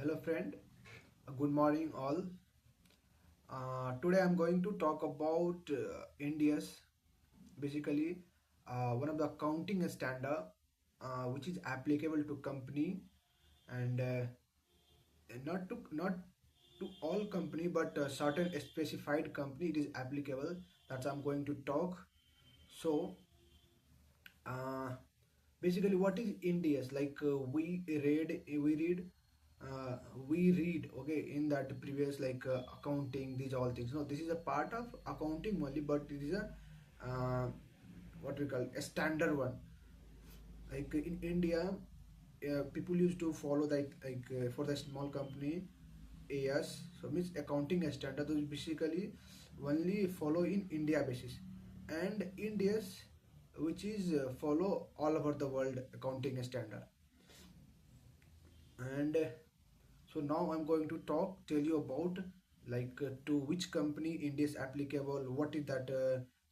Hello friend, good morning all. Today I'm going to talk about India's basically one of the accounting standard which is applicable to company and not to all company but certain specified company it is applicable. That's I'm going to talk. So uh, basically what is India's like uh, we read okay in that previous accounting these all things. No, this is a part of accounting only, but it is a what we call a standard one. Like in India, people used to follow for the small company AS, so means accounting standard those basically only follow in India basis, and India's which is follow all over the world accounting standard. And so now I'm going to tell you about to which company India is applicable, what is that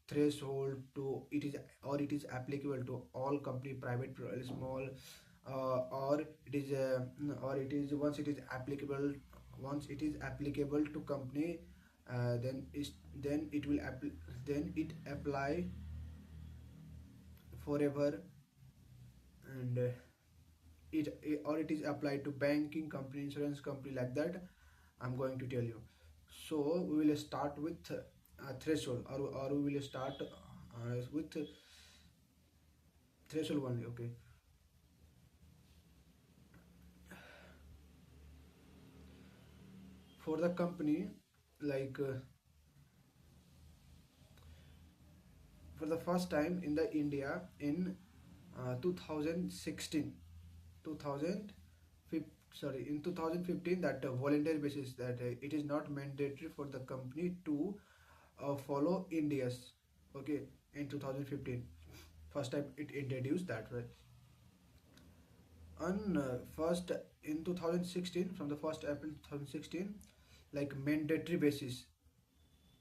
threshold to it is, or it is applicable to all company, private, small, or it is or it is once it is applicable to company, then it will then it apply forever, and or it is applied to banking company, insurance company, like that I'm going to tell you. So we will start with threshold, or we will start with threshold only. Okay, for the company, like for the first time in the India in 2016, 2000 sorry, in 2015, that voluntary basis, that it is not mandatory for the company to follow India's. Okay, in 2015 first time it introduced that way. On first in 2016, from the 1st April 2016, like mandatory basis.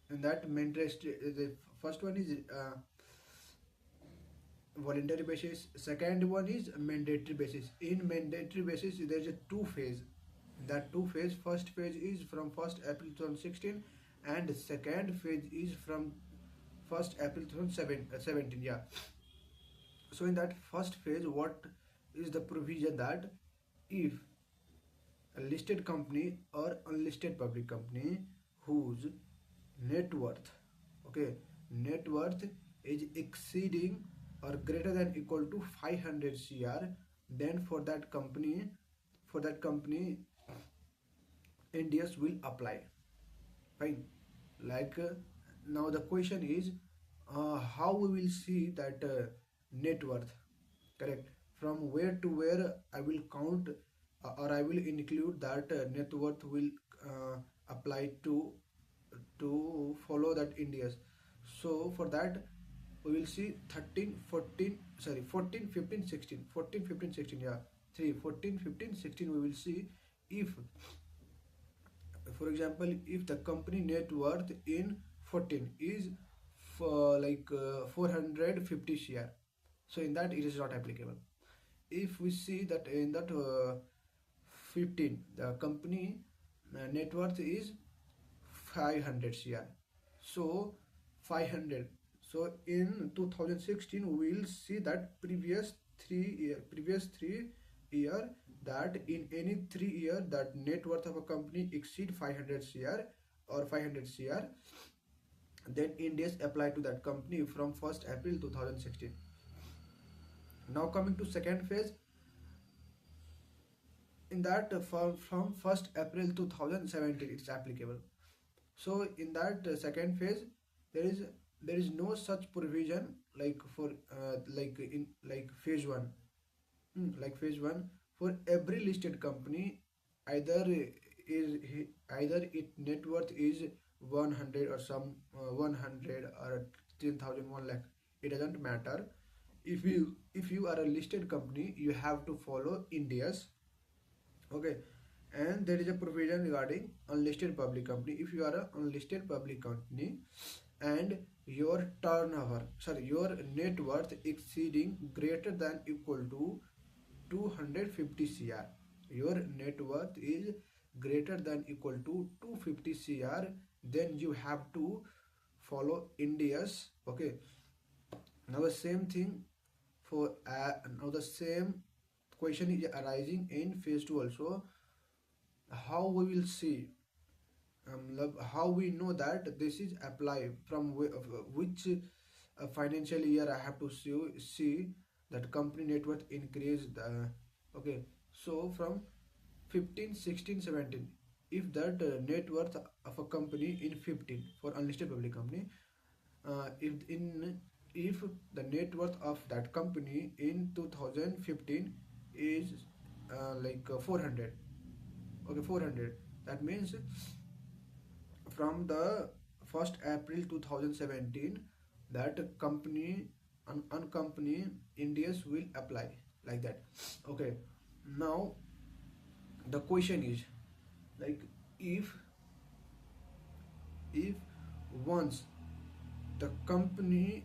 And that mandatory, the first one is voluntary basis, second one is mandatory basis. In mandatory basis there is a two phase. That two phase, first phase is from 1st April 2016, and second phase is from 1st April 2017. Yeah. So in that first phase, what is the provision that if a listed company or unlisted public company whose net worth, okay, net worth is exceeding or greater than equal to 500 cr, then for that company NDS will apply. Fine. Like now the question is how we will see that net worth, correct, from where to where I will count, or I will include that net worth will apply to follow that India's. So for that we will see 13 14 sorry 14 15 16 14 15 16, yeah, 3 14 15 16 we will see if, for example, if the company net worth in 14 is for 450 share, so in that it is not applicable. If we see that in that 15 the company net worth is 500 share, so 500, so in 2016 we will see that previous 3 year that in any 3 year that net worth of a company exceed 500 cr or 500 cr, then Indians apply to that company from 1st April 2016. Now coming to second phase, in that from 1st April 2017 it's applicable. So in that second phase there is there is no such provision like for like phase 1. Like phase 1, for every listed company, either either it net worth is 100 or some 100 or 10,000, 1 lakh, it doesn't matter. If you are a listed company, you have to follow India's. Okay, and there is a provision regarding unlisted public company. If you are a unlisted public company and your turnover, sorry, your net worth exceeding greater than equal to 250 cr, your net worth is greater than equal to 250 cr, then you have to follow India's. Okay, now the same thing for now the same question is arising in phase 2 also. How we will see, how we know that this is apply from which financial year I have to see that company net worth increased. Okay, so from 15, 16, 17, if that net worth of a company in 15 for unlisted public company, if the net worth of that company in 2015 is 400. Okay, 400, that means from the 1st April 2017 that company on company India's will apply like that. Okay, now the question is like, if once the company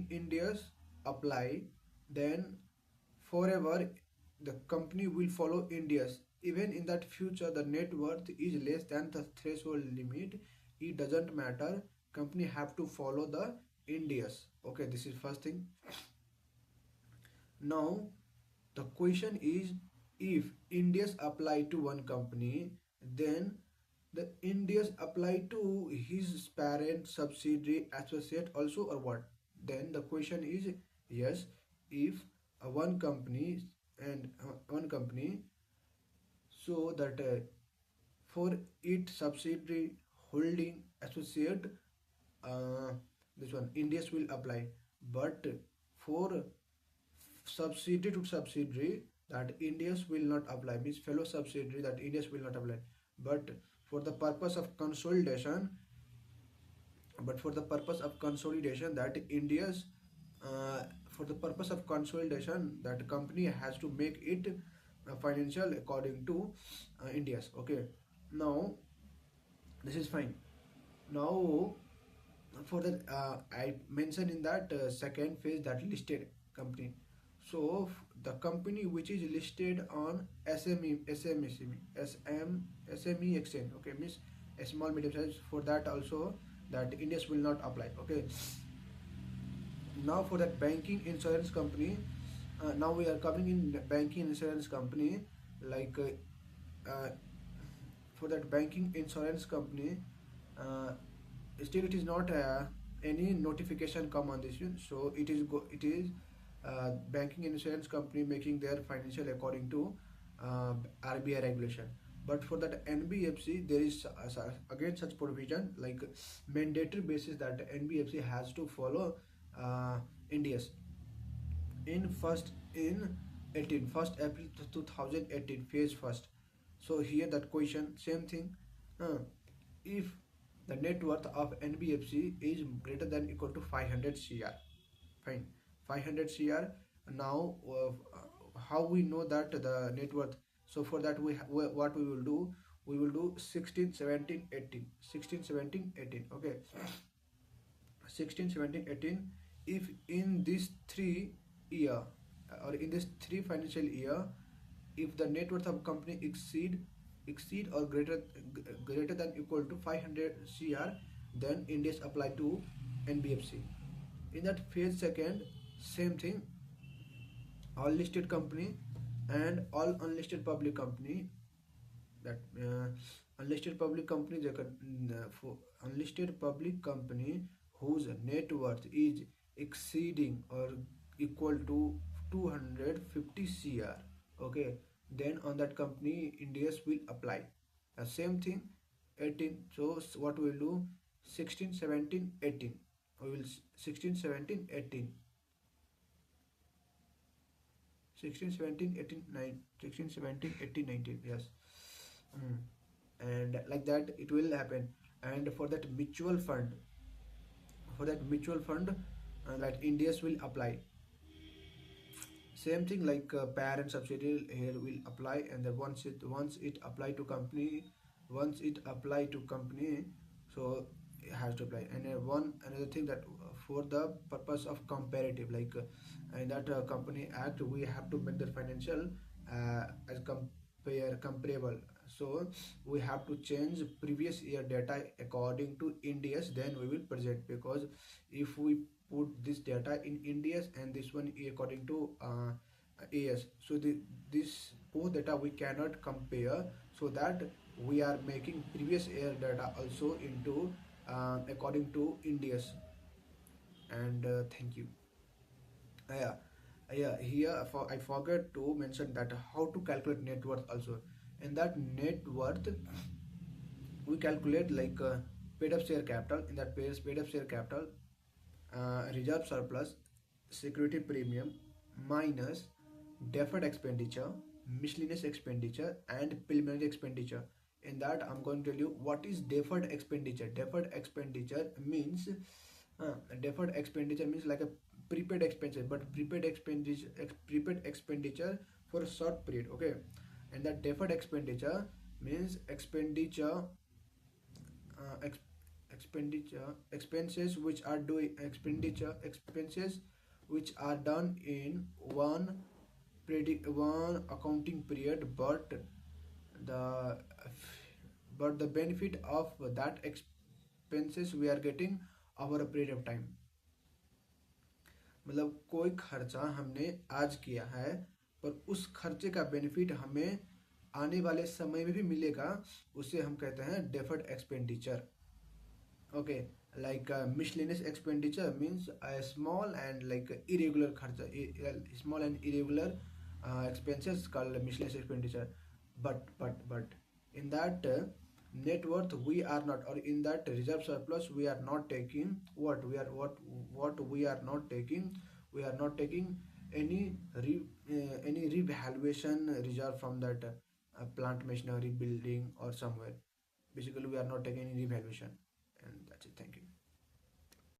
India's apply, then forever the company will follow India's. Even in that future the net worth is less than the threshold limit, it doesn't matter, company have to follow the India's. Okay, this is first thing. Now the question is, if India's apply to one company, then the India's apply to his parent, subsidiary, associate also, or what? Then the question is, yes, if one company and one company, so that for its subsidiary, holding, associate, uh, this one India's will apply. But for subsidiary to subsidiary, that India's will not apply, means fellow subsidiary, that India's will not apply. But for the purpose of consolidation, that India's, for the purpose of consolidation, that company has to make it financial according to India's. Okay, now this is fine. Now for that, I mentioned in that second phase, that listed company. So the company which is listed on SME exchange, okay, means a small medium size, for that also that India's will not apply. Okay, now for that banking insurance company, now we are coming in banking insurance company, like for that banking insurance company, uh, still it is not any notification come on this one. So it is banking insurance company making their financial according to RBI regulation. But for that NBFC, there is again such provision, like mandatory basis, that NBFC has to follow India's in first in 18 first April 2018 phase first. So here that question same thing, uh, if the net worth of NBFC is greater than equal to 500 cr, fine, 500 cr. Now how we know that the net worth? So for that what we will do, we will do 16, 17, 18, 16, 17, 18. Okay, 16, 17, 18. If in this 3 year, or in this 3 financial year, if the net worth of company exceed or greater than equal to 500 cr, then India's apply to NBFC. In that phase second, same thing, all listed company and all unlisted public company, that unlisted public company, they can, for unlisted public company whose net worth is exceeding or equal to 250 cr, okay, then on that company India's will apply. Same thing 18. So what we will do, 16, 17, 18, we will 16, 17, 18, 16, 17, 18, 9, 16, 17, 18, 19, yes. Mm. And like that it will happen. And for that mutual fund, that India's will apply. Same thing, like parent subsidiary here will apply. And then once it apply to company, so it has to apply. And one another thing, that for the purpose of comparative, like in that company act, we have to make the financial as comparable. So we have to change previous year data according to India's, then we will present, because if we put this data in India's and this one according to AS, so this both data we cannot compare, so that we are making previous year data also into according to India's. And thank you. Yeah, yeah. Here I forgot to mention that how to calculate net worth also. In that net worth, we calculate like paid up share capital. In that paid up share capital, reserve surplus, security premium minus deferred expenditure, miscellaneous expenditure, and preliminary expenditure. In that, I'm going to tell you what is deferred expenditure. Deferred expenditure means like a prepaid expenses, but prepaid expenditure for a short period. Okay, and that deferred expenditure means ex- expenditure expenses which are doing expenditure expenses which are done in one accounting period, the but the benefit of that expenses we are getting over a period of time. मतलब कोई खर्चा हमने आज किया है, पर उस खर्चे का बेनिफिट हमें आने वाले समय में भी मिलेगा, उसे हम कहते हैं deferred expenditure. Okay, like miscellaneous expenditure means a small and like irregular kharcha, small and irregular expenses called miscellaneous expenditure. But in that net worth we are not, or in that reserve surplus we are not taking what we are not taking. We are not taking any revaluation reserve from that plant machinery building or somewhere. Basically, we are not taking any revaluation. And that's it. Thank you.